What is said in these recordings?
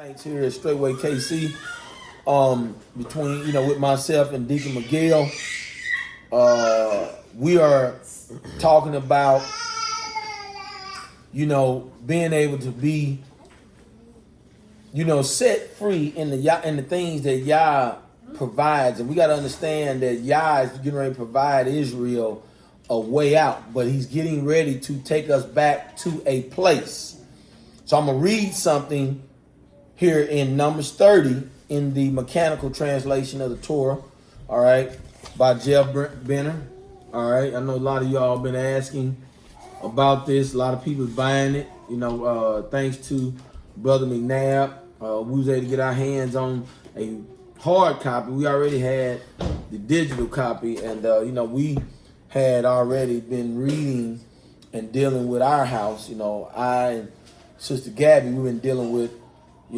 nights here at Straitway KC, between, with myself and Deacon Miguel. We are talking about, being able to be, set free in the things that Yah provides. And we got to understand that Yah is getting ready to provide Israel a way out, but he's getting ready to take us back to a place. So I'm going to read something here in Numbers 30 in the mechanical translation of the Torah, all right, by Jeff Benner. All right, I know a lot of y'all been asking about this. A lot of people buying it, thanks to Brother McNabb. We was able to get our hands on a hard copy. We already had the digital copy, and, we had already been reading and dealing with our house. I and Sister Gabby, we've been dealing with,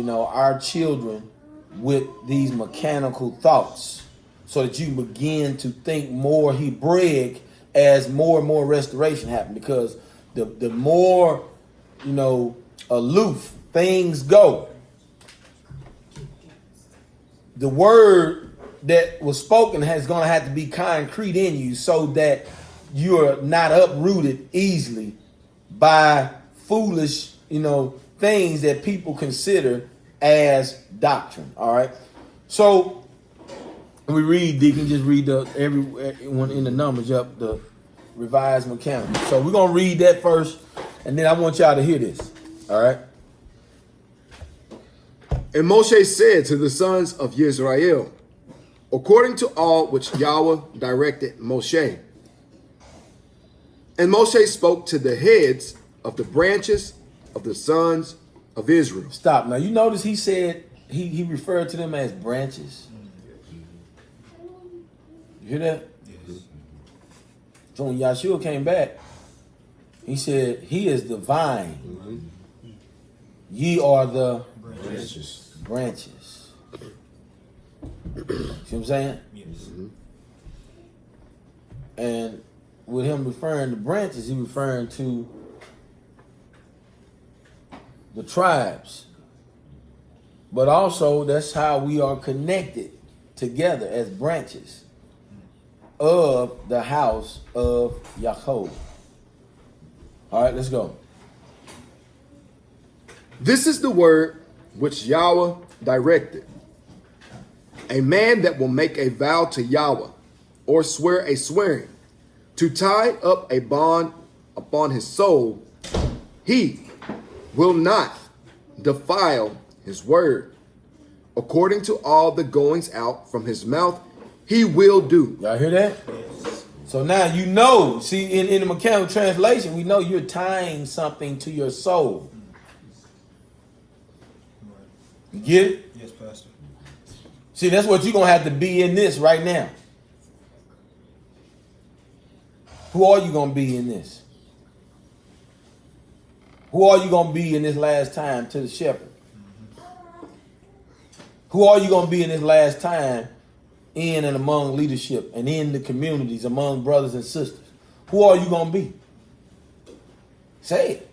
our children with these mechanical thoughts so that you begin to think more Hebraic as more and more restoration happen. Because the more, aloof things go, the word that was spoken is going to have to be concrete in you so that you're not uprooted easily by foolish, things that people consider as doctrine. All right. So we read, Deacon, just read everyone in the Numbers up, the Revised Mechanical. So we're going to read that first, and then I want y'all to hear this. All right. And Moshe said to the sons of Israel, according to all which Yahweh directed Moshe. And Moshe spoke to the heads of the branches of the sons of Israel. Stop. Now, you notice he said, he referred to them as branches. You hear that? Yes. So when Yahshua came back, he said, he is the vine. Mm-hmm. Ye are the branches. See what I'm saying? Yes. Mm-hmm. And with him referring to branches, he referring to the tribes. But also, that's how we are connected together as branches of the house of Yaakov. All right, let's go. This is the word which Yahweh directed. A man that will make a vow to Yahweh, or swear a swearing, to tie up a bond upon his soul, he will not defile his word. According to all the goings out from his mouth, he will do. Y'all hear that? Yes. So now see, in the mechanical translation, we know you're tying something to your soul. You get it? Yes, Pastor. See, that's what you're going to have to be in this right now. Who are you going to be in this? Who are you going to be in this last time to the shepherd? Mm-hmm. Who are you going to be in this last time in and among leadership and in the communities among brothers and sisters? Who are you going to be? Say it.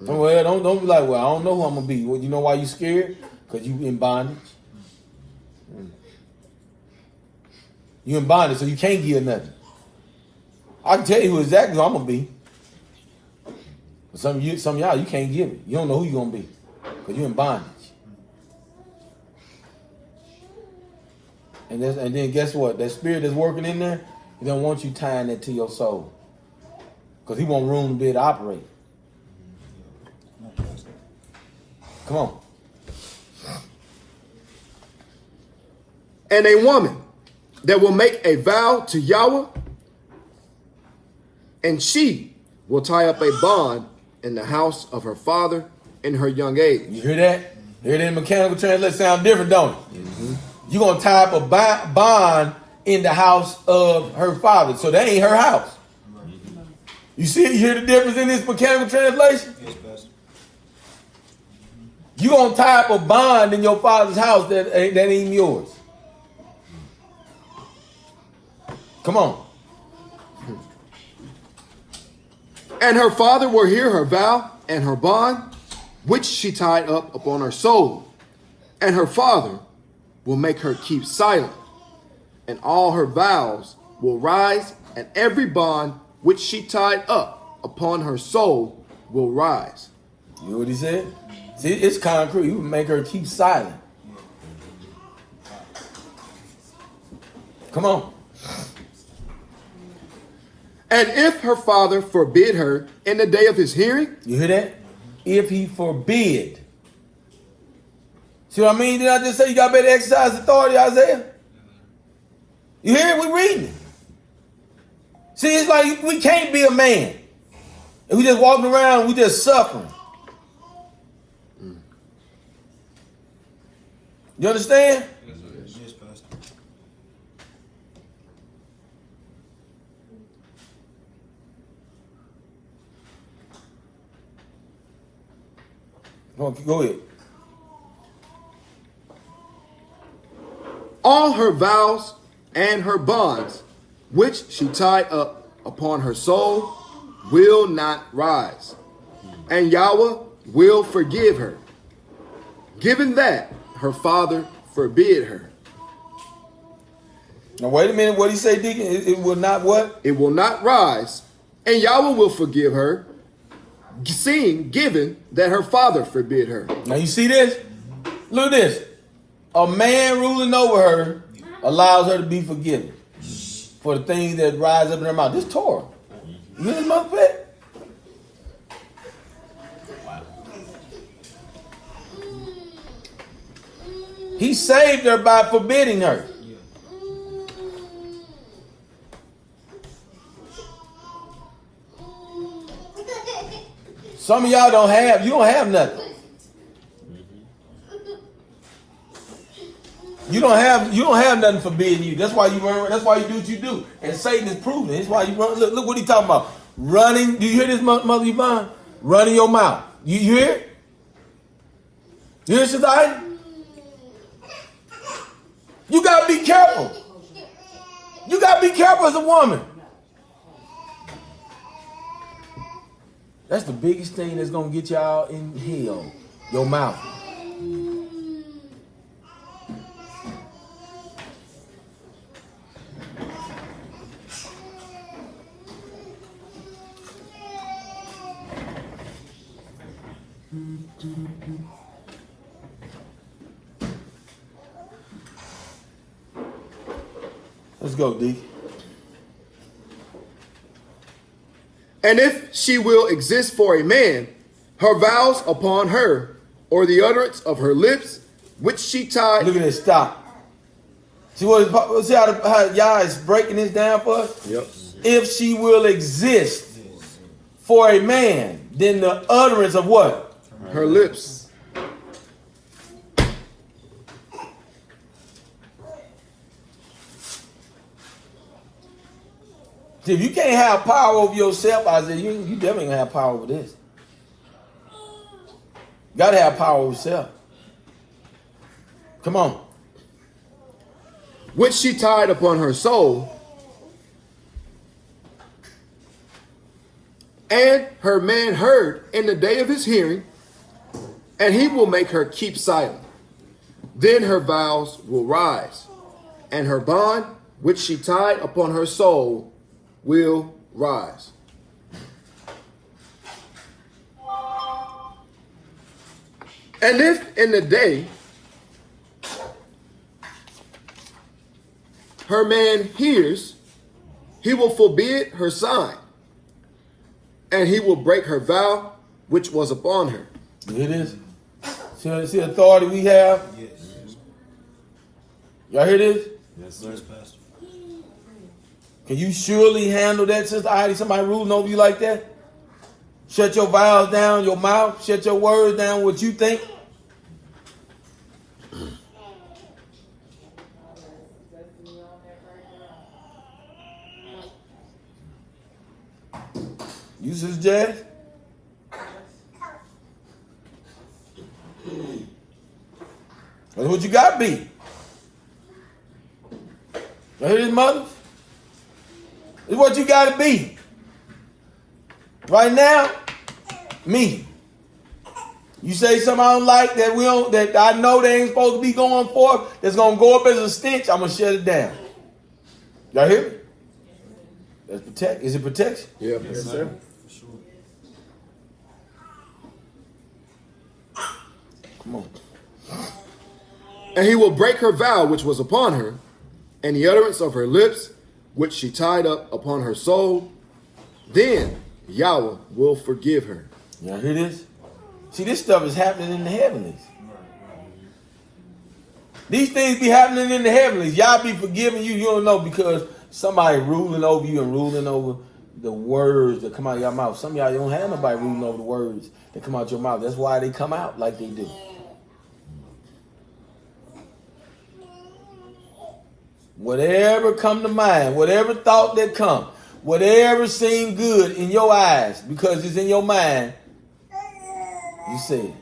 Mm-hmm. Well, don't be like, well, I don't know who I'm going to be. Well, you know why you scared? Because you in bondage. Mm. You in bondage, so you can't give nothing. I can tell you who exactly who I'm going to be. But some of y'all, you can't give it. You don't know who you're going to be because you're in bondage. And then guess what? That spirit that's working in there, he don't want you tying that to your soul because he want room to be able to operate. Come on. And a woman that will make a vow to Yahweh, and she will tie up a bond in the house of her father in her young age. You hear that? Hear that in mechanical translation sound different, don't it? Mm-hmm. You're going to tie up a bond in the house of her father. So that ain't her house. Mm-hmm. You see, you hear the difference in this mechanical translation? Yes, Pastor. You're going to tie up a bond in your father's house that ain't yours. Come on. And her father will hear her vow and her bond, which she tied up upon her soul, and her father will make her keep silent, and all her vows will rise, and every bond which she tied up upon her soul will rise. You know what he said? See, it's concrete. You make her keep silent. Come on. And if her father forbid her in the day of his hearing, You hear that? If he forbid. See what I mean? Did I just say you got better exercise authority, Isaiah? You hear it? We reading it. See, it's like we can't be a man. And we just walking around, we just suffering. You understand? Yes, Pastor. Go ahead. all her vows and her bonds, which she tied up upon her soul, will not rise, and Yahweh will forgive her, given that her father forbid her. Now wait a minute, what did he say, Deacon? It will not what? It will not rise, and Yahweh will forgive her, seeing given that her father forbid her. Now you see this? Look at this. A man ruling over her allows her to be forgiven for the things that rise up in her mouth. This Torah. You hear this motherfucker? He saved her by forbidding her. Some of y'all don't have nothing. You don't have nothing forbidding you. That's why you run. That's why you do what you do. And Satan is proving it. That's why you run. Look what he talking about. Running. Do you hear this, Mother Yvonne? Running your mouth. You hear it? You hear it, Sister? You gotta be careful. You gotta be careful as a woman. That's the biggest thing that's gonna get y'all in hell. Your mouth. Let's go, D. And if she will exist for a man, her vows upon her, or the utterance of her lips, which she tied. Look at this. Stop. See see how Yah is breaking this down for us? Yep. If she will exist for a man, then the utterance of what? Her lips. See, if you can't have power over yourself, Isaiah, you definitely gonna have power over this. You gotta have power over yourself. Come on. Which she tied upon her soul, and her man heard in the day of his hearing, and he will make her keep silent. Then her vows will rise, and her bond, which she tied upon her soul, will rise. And if in the day her man hears, he will forbid her sign, and he will break her vow which was upon her. You hear this? See the authority we have? Yes. Y'all hear this? Yes, sir. Yes, Pastor. Can you surely handle that, Sister Heidi? Somebody ruling over you like that? Shut your vows down, your mouth. Shut your words down, what you think. You, Sister Jazz? That's what you got to be. You hear this, mother? It's what you got to be. Right now, me. You say something I don't like that I know they ain't supposed to be going forth, that's gonna go up as a stench, I'm gonna shut it down. Y'all hear me? That's protect. Is it protection? Yeah, yes, sir. For sure. Come on. And he will break her vow which was upon her, and the utterance of her lips, which she tied up upon her soul. Then Yahweh will forgive her. Y'all hear this? See, this stuff is happening in the heavenlies. These things be happening in the heavenlies. Y'all be forgiving you. You don't know because somebody ruling over you and ruling over the words that come out of your mouth. Some of y'all don't have nobody ruling over the words that come out your mouth. That's why they come out like they do. Whatever come to mind, whatever thought that come, whatever seem good in your eyes because it's in your mind, you say it.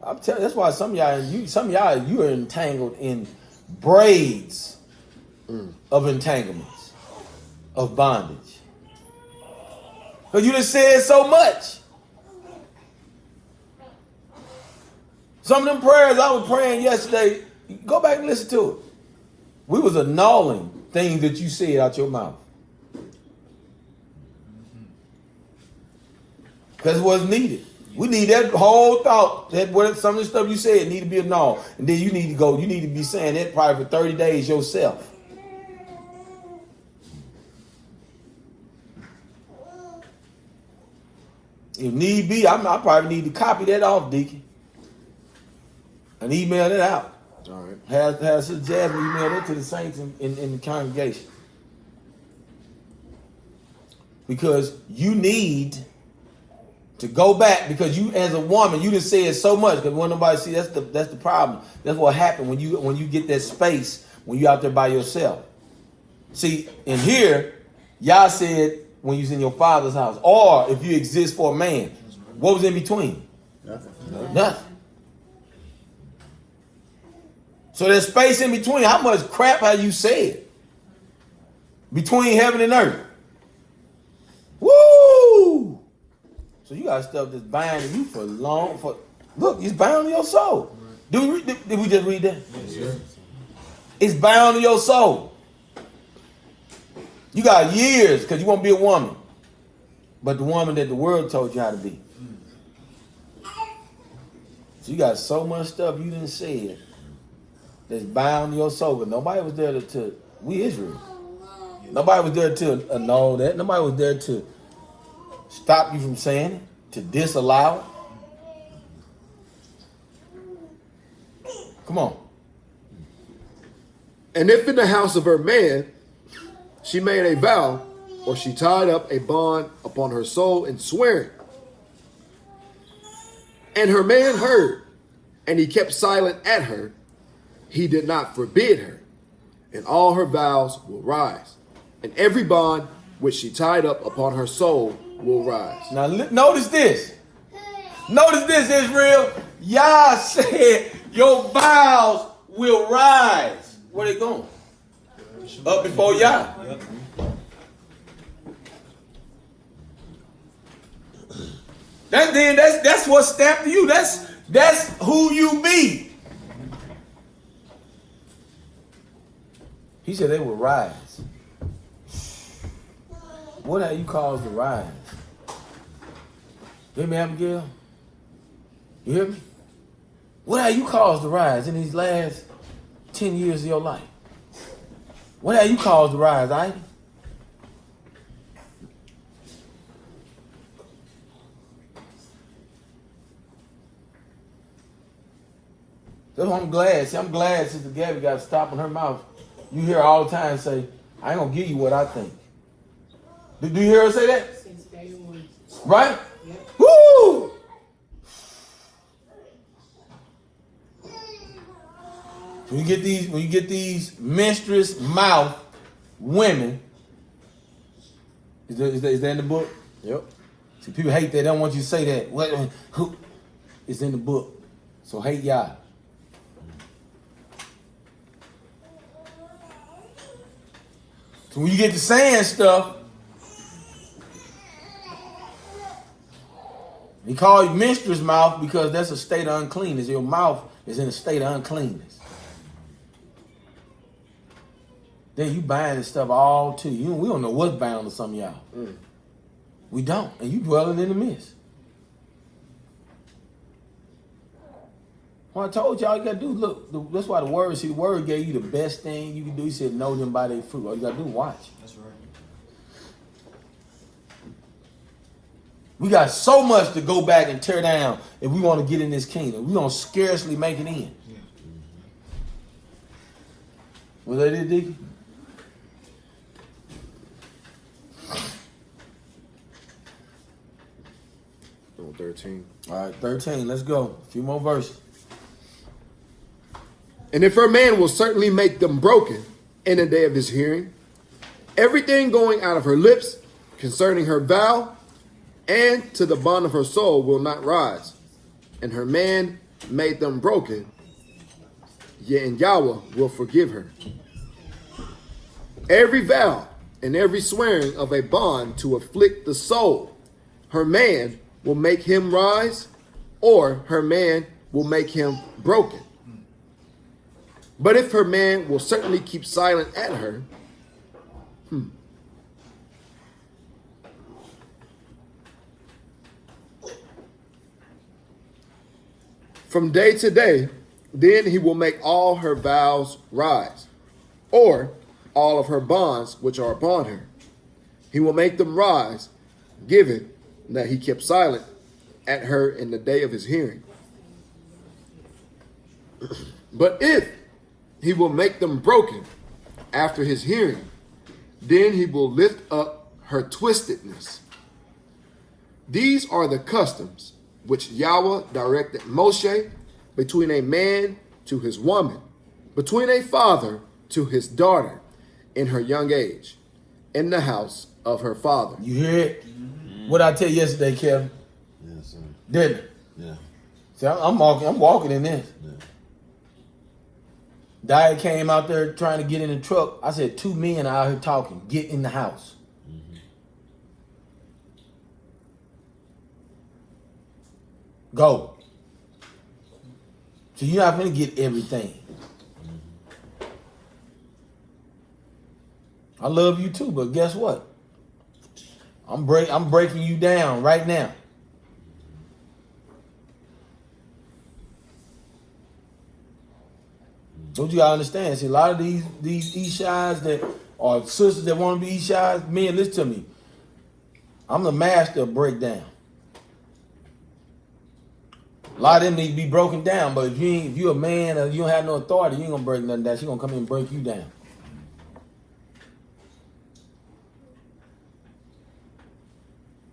I'm telling you, that's why some of y'all, you are entangled in braids of entanglements, of bondage. Because you just said so much. Some of them prayers I was praying yesterday, go back and listen to it. We was annulling things that you said out your mouth. Because it wasn't needed. We need that whole thought that what some of the stuff you said need to be annulled. And then you need to be saying that probably for 30 days yourself. If need be, I probably need to copy that off, Deacon. And email it out. All right. Have Sister Jasmine email it to the saints in the congregation. Because you need to go back, because you as a woman, you done said so much, because when nobody see, that's the problem. That's what happened when you get that space when you out there by yourself. See, in here, y'all said when you was in your father's house, or if you exist for a man, what was in between? Nothing. So there's space in between. How much crap have you said? Between heaven and earth. Woo! So you got stuff that's binding you look, it's bound to your soul. Did we just read that? Yes, sir. It's bound to your soul. You got years because you want to be a woman. But the woman that the world told you how to be. So you got so much stuff you didn't say that's bound to your soul. But nobody was there we Israel. Nobody was there to annul that. Nobody was there to stop you from saying it, to disallow it. Come on. And if in the house of her man she made a vow, or she tied up a bond upon her soul in swearing, and her man heard, and he kept silent at her, he did not forbid her, and all her vows will rise, and every bond which she tied up upon her soul will rise. Now notice this. Notice this, Israel. Yah said your vows will rise. Where they going? Up before Yah. Yep. That's what's stamped to you. That's who you be. He said they will rise. What have you caused to rise? You hear me, Abigail? You hear me? What have you caused to rise in these last 10 years of your life? What have you caused to rise, Ivy? That's why I'm glad. See, I'm glad Sister Gabby got to stop in her mouth. You hear her all the time say, I ain't going to give you what I think. Do you hear her say that? Since day one. Right? Yep. Woo! When you get these menstruous mouth women, is that in the book? Yep. See, people hate that. They don't want you to say that. Who? It's in the book. So hate y'all. So when you get to saying stuff, He called you menstruous mouth because that's a state of uncleanness. Your mouth is in a state of uncleanness. Then you buying stuff all to you. We don't know what's bound to some of y'all. We don't. And you dwelling in the midst. Well, I told y'all you got to do, look, that's why the word gave you the best thing you can do. He said, know them by their fruit. All you got to do is watch. That's right. We got so much to go back and tear down if we want to get in this kingdom. We're going to scarcely make it in. Yeah. Was that it, Dickie? Oh, 13. All right, 13. Let's go. A few more verses. And if her man will certainly make them broken in the day of his hearing, everything going out of her lips concerning her vow and to the bond of her soul will not rise. And her man made them broken, yet and Yahweh will forgive her. Every vow and every swearing of a bond to afflict the soul, her man will make him rise, or her man will make him broken. But if her man will certainly keep silent at her, from day to day, then he will make all her vows rise, or all of her bonds which are upon her. He will make them rise, given that he kept silent at her in the day of his hearing. But if he will make them broken after his hearing, then he will lift up her twistedness. These are the customs which Yahweh directed Moshe between a man to his woman, between a father to his daughter in her young age, in the house of her father. You hear it? What I tell you yesterday, Kevin? Yes, sir. Didn't it? Yeah. See, I'm walking in this. Yeah. Diet came out there trying to get in the truck. I said, 2 men are out here talking. Get in the house. Go. So you're not going to get everything. I love you too, but guess what? I'm breaking you down right now. Don't you gotta understand? See, a lot of these Ishais that or sisters that want to be Ishais, men, listen to me. I'm the master of breakdown. A lot of them need to be broken down, but if you're a man or you don't have no authority, you ain't gonna break nothing down. She's gonna come in and break you down.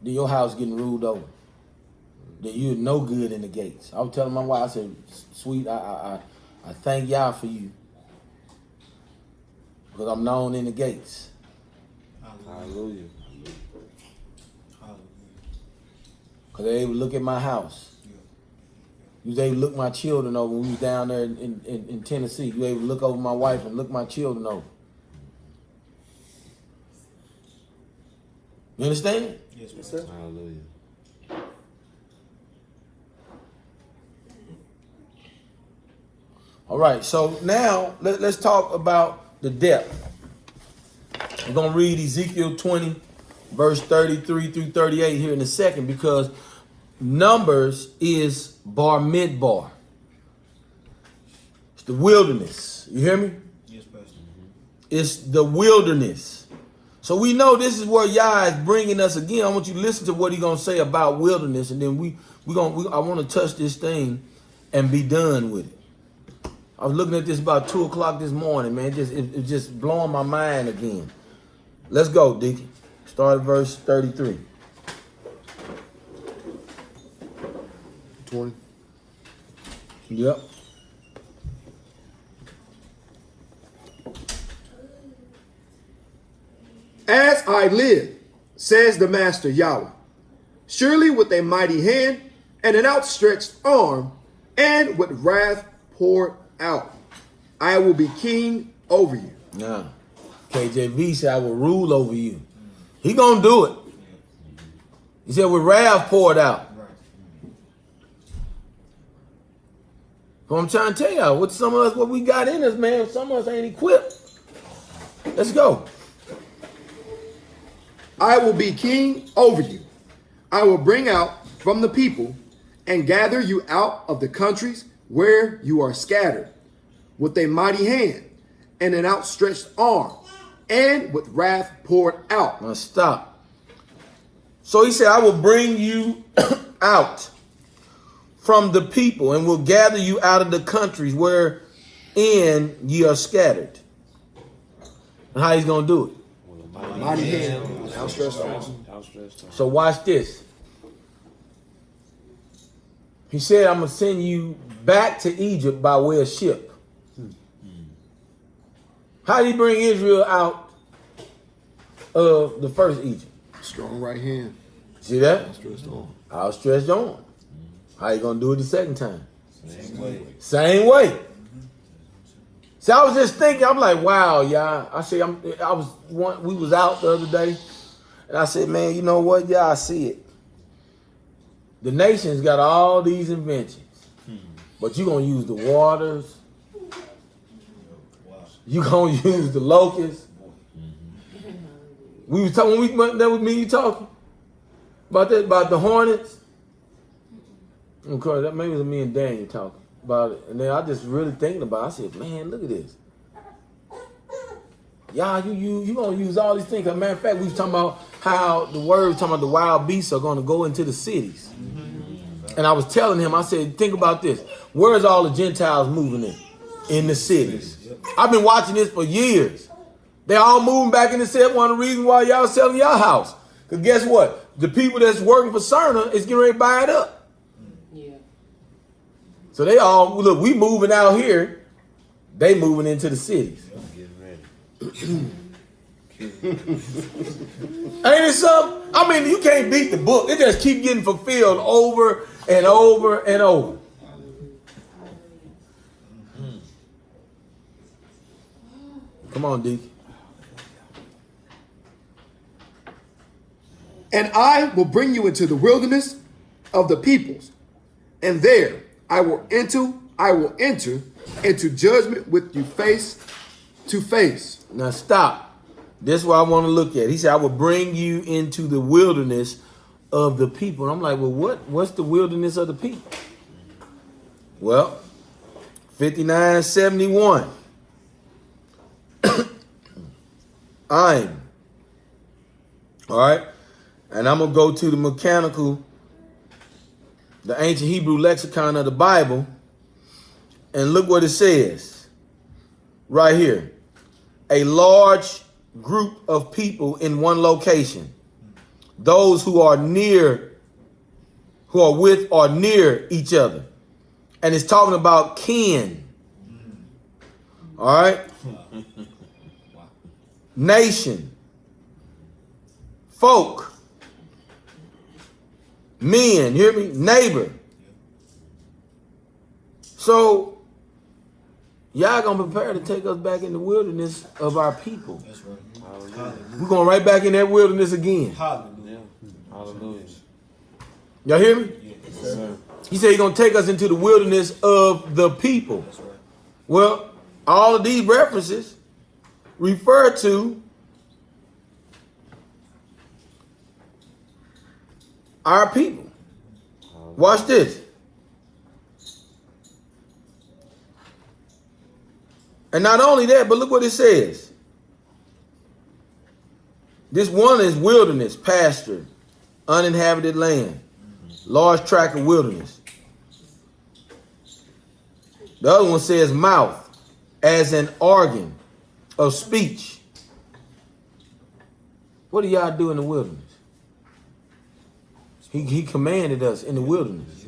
Then your house getting ruled over. Then you're no good in the gates. I was telling my wife, I said, sweet, I thank y'all for you. Because I'm known in the gates. Hallelujah. Because they able to look at my house. You was able to look my children over when we was down there in Tennessee. You able to look over my wife and look my children over. You understand? Yes, sir. Hallelujah. All right, so now let's talk about the depth. We're going to read Ezekiel 20, verse 33 through 38 here in a second, because Numbers is Bar Midbar. It's the wilderness. You hear me? Yes, Pastor. It's the wilderness. So we know this is where Yah is bringing us again. I want you to listen to what he's going to say about wilderness, and then I want to touch this thing and be done with it. I was looking at this about 2 o'clock this morning, man. It's just blowing my mind again. Let's go, Deacon. Start at verse 33. 20. Yep. As I live, says the Master Yahweh, surely with a mighty hand and an outstretched arm and with wrath poured out, I will be king over you. Now, KJV said, I will rule over you. He gonna do it. He said, with wrath poured out. Right. So I'm trying to tell y'all, what some of us, what we got in us, man, some of us ain't equipped. Let's go. I will be king over you. I will bring out from the people and gather you out of the countries where you are scattered with a mighty hand and an outstretched arm and with wrath poured out. Now stop. So he said, I will bring you out from the people and will gather you out of the countries wherein ye are scattered. And how he's going to do it? Mighty hand, outstretched arm. So watch this. He said, I'm going to send you back to Egypt by way of ship. How did he bring Israel out of the first Egypt? Strong right hand. See that? Outstretched arm. Outstretched arm. How you going to do it the second time? Same way. Same way. See, I was just thinking, I'm like, wow, y'all. I said, we was out the other day, and I said, man, you know what? Yeah, I see it. The nation's got all these inventions, but you're going to use the waters. You're going to use the locusts. We was talking, that was me you talking about that, about the hornets. Okay, that maybe it was me and Daniel talking about it. And then I just really thinking about it. I said, man, look at this. Y'all, you going to use all these things. As a matter of fact, we was talking about how the word was talking about the wild beasts are going to go into the cities. And I was telling him, I said, think about this. Where's all the Gentiles moving in? In the cities. I've been watching this for years. They're all moving back in the city. One of the reasons why y'all selling y'all house. Because guess what? The people that's working for Cerner is getting ready to buy it up. Yeah. So they all, look, we moving out here. They moving into the cities. Getting Ain't it something? I mean, you can't beat the book. It just keep getting fulfilled over and over and over. Come on, Deacon. And I will bring you into the wilderness of the peoples, and there I will enter into judgment with you face to face. Now stop. This is what I want to look at. He said, I will bring you into the wilderness of the people. And I'm like, well, what's the wilderness of the people? Well, 5971. I'm. All right. And I'm going to go to the mechanical, the ancient Hebrew lexicon of the Bible, and look what it says right here. A large group of people in one location. Those who are near, who are with or near each other. And it's talking about kin. All right. Nation. Folk. Men, hear me? Neighbor. So, y'all gonna prepare to take us back in the wilderness of our people. That's right. Hallelujah. We're going right back in that wilderness again. Hallelujah. Hallelujah. Y'all hear me? Yes, Yes, sir. He said he's going to take us into the wilderness of the people. That's right. Well, all of these references refer to our people. Watch this. And not only that, but look what it says. This one is wilderness, pasture, uninhabited land, large tract of wilderness. The other one says mouth, as an organ of speech. What do y'all do in the wilderness? He commanded us in the wilderness.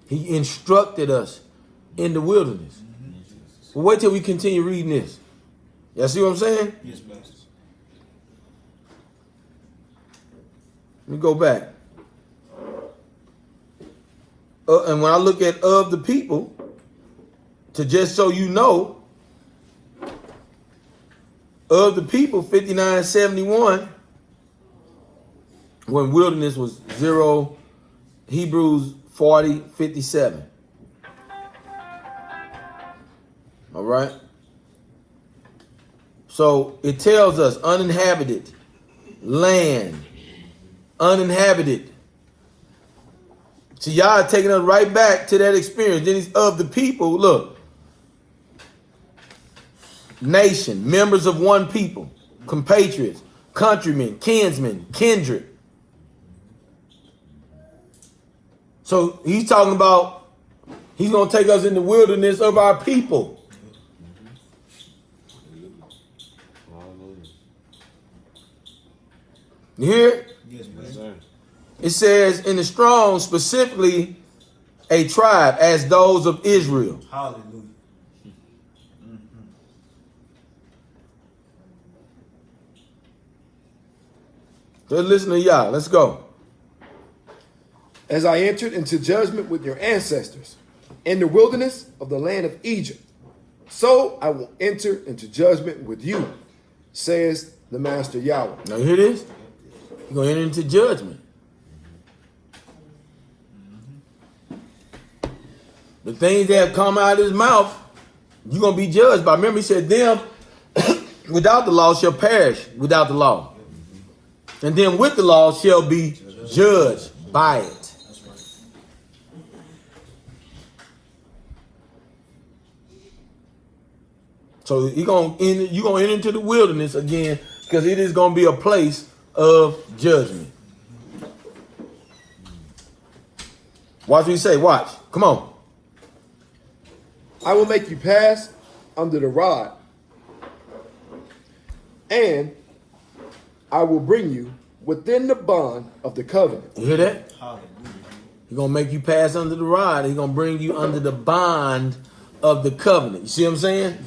He instructed us in the wilderness. Well, wait till we continue reading this. Y'all see what I'm saying? Yes, Pastor. Let me go back. And when I look at of the people, to just so you know, of the people, 5971, when wilderness was 0, Hebrews 40:57. All right. So it tells us uninhabited land, uninhabited. So y'all taking us right back to that experience. Then he's of the people. Look, nation, members of one people, compatriots, countrymen, kinsmen, kindred. So he's talking about he's going to take us in the wilderness of our people. You hear it? Yes, Yes, sir. It says in the Strong, specifically a tribe as those of Israel. Hallelujah. Just listen to y'all. Let's go. As I entered into judgment with your ancestors in the wilderness of the land of Egypt, so I will enter into judgment with you, says the Master Yahweh. Now you hear this? You're going to enter into judgment. The things that have come out of his mouth, you're going to be judged by. Remember, he said, them without the law shall perish without the law. And them with the law shall be judged by it. That's right. So you're going to enter into the wilderness again because it is going to be a place of judgment. Watch what he say. Watch. Come on. I will make you pass under the rod, and I will bring you within the bond of the covenant. You hear that? Hallelujah. He's going to make you pass under the rod. He's going to bring you under the bond of the covenant. You see what I'm saying?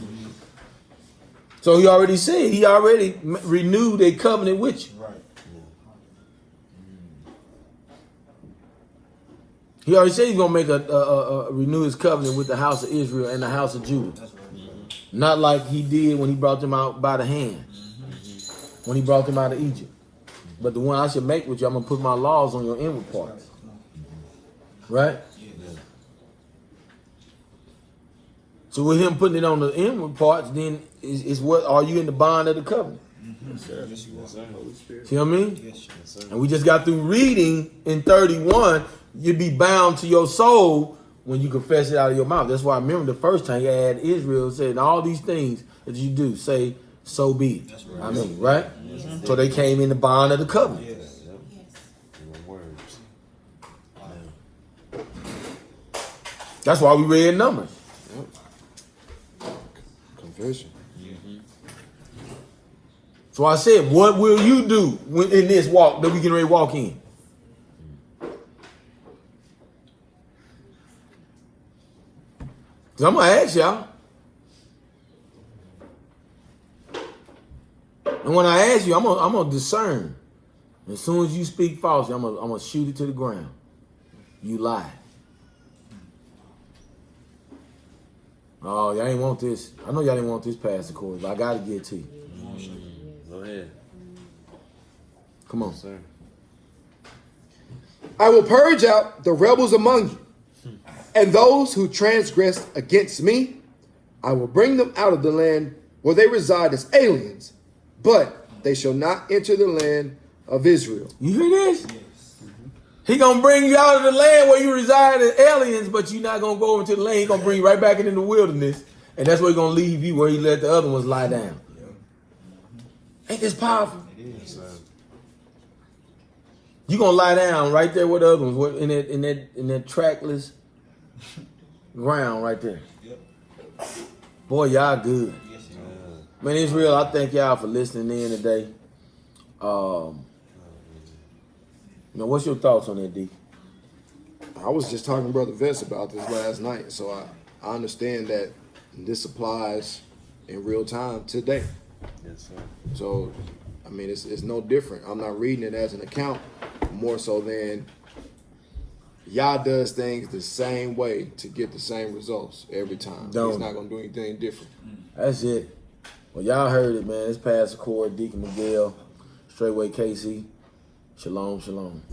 So he already said, he already renewed a covenant with you. Right. He already said he's going to make a renew his covenant with the house of Israel and the house of Judah. That's right. Not like he did when he brought them out by the hand. When he brought them out of Egypt. But the one I should make with you, I'm going to put my laws on your inward parts. Right? So with him putting it on the inward parts, then is what are you in the bond of the covenant? Yes, you are. See what I mean? Yes, sir. And we just got through reading in 31, you'd be bound to your soul when you confess it out of your mouth. That's why I remember the first time he had Israel said, all these things that you do, say, so be it. That's right. I mean, right? So they came in the bond of the covenant. Yes. Words. That's why we read Numbers. Confession. So I said, what will you do when in this walk that we can ready to walk in? Because I'm going to ask y'all. And when I ask you, I'm gonna discern. As soon as you speak falsely, I'm gonna shoot it to the ground. You lie. Oh, y'all ain't want this. I know y'all didn't want this past the course, but I gotta get to you. Go ahead. Come on. Yes, sir. I will purge out the rebels among you, and those who transgress against me, I will bring them out of the land where they reside as aliens, but they shall not enter the land of Israel. You hear this? He gonna bring you out of the land where you reside as aliens, but you're not gonna go over to the land. He gonna bring you right back into the wilderness, and that's where he gonna leave you, where he let the other ones lie down. Ain't this powerful? It is. You gonna lie down right there with the other ones, in that trackless ground right there. Yep. Boy, y'all good. Yes, you are. Man, Israel, I thank y'all for listening in today. What's your thoughts on that, D? I was just talking to Brother Vess about this last night, so I understand that this applies in real time today. Yes, sir. So, I mean, it's no different. I'm not reading it as an account, more so than Yah does things the same way to get the same results every time. Don't. He's not going to do anything different. That's it. Well, y'all heard it, man. It's Pastor Corey, Deacon Miguel, Straitway KC. Shalom, shalom.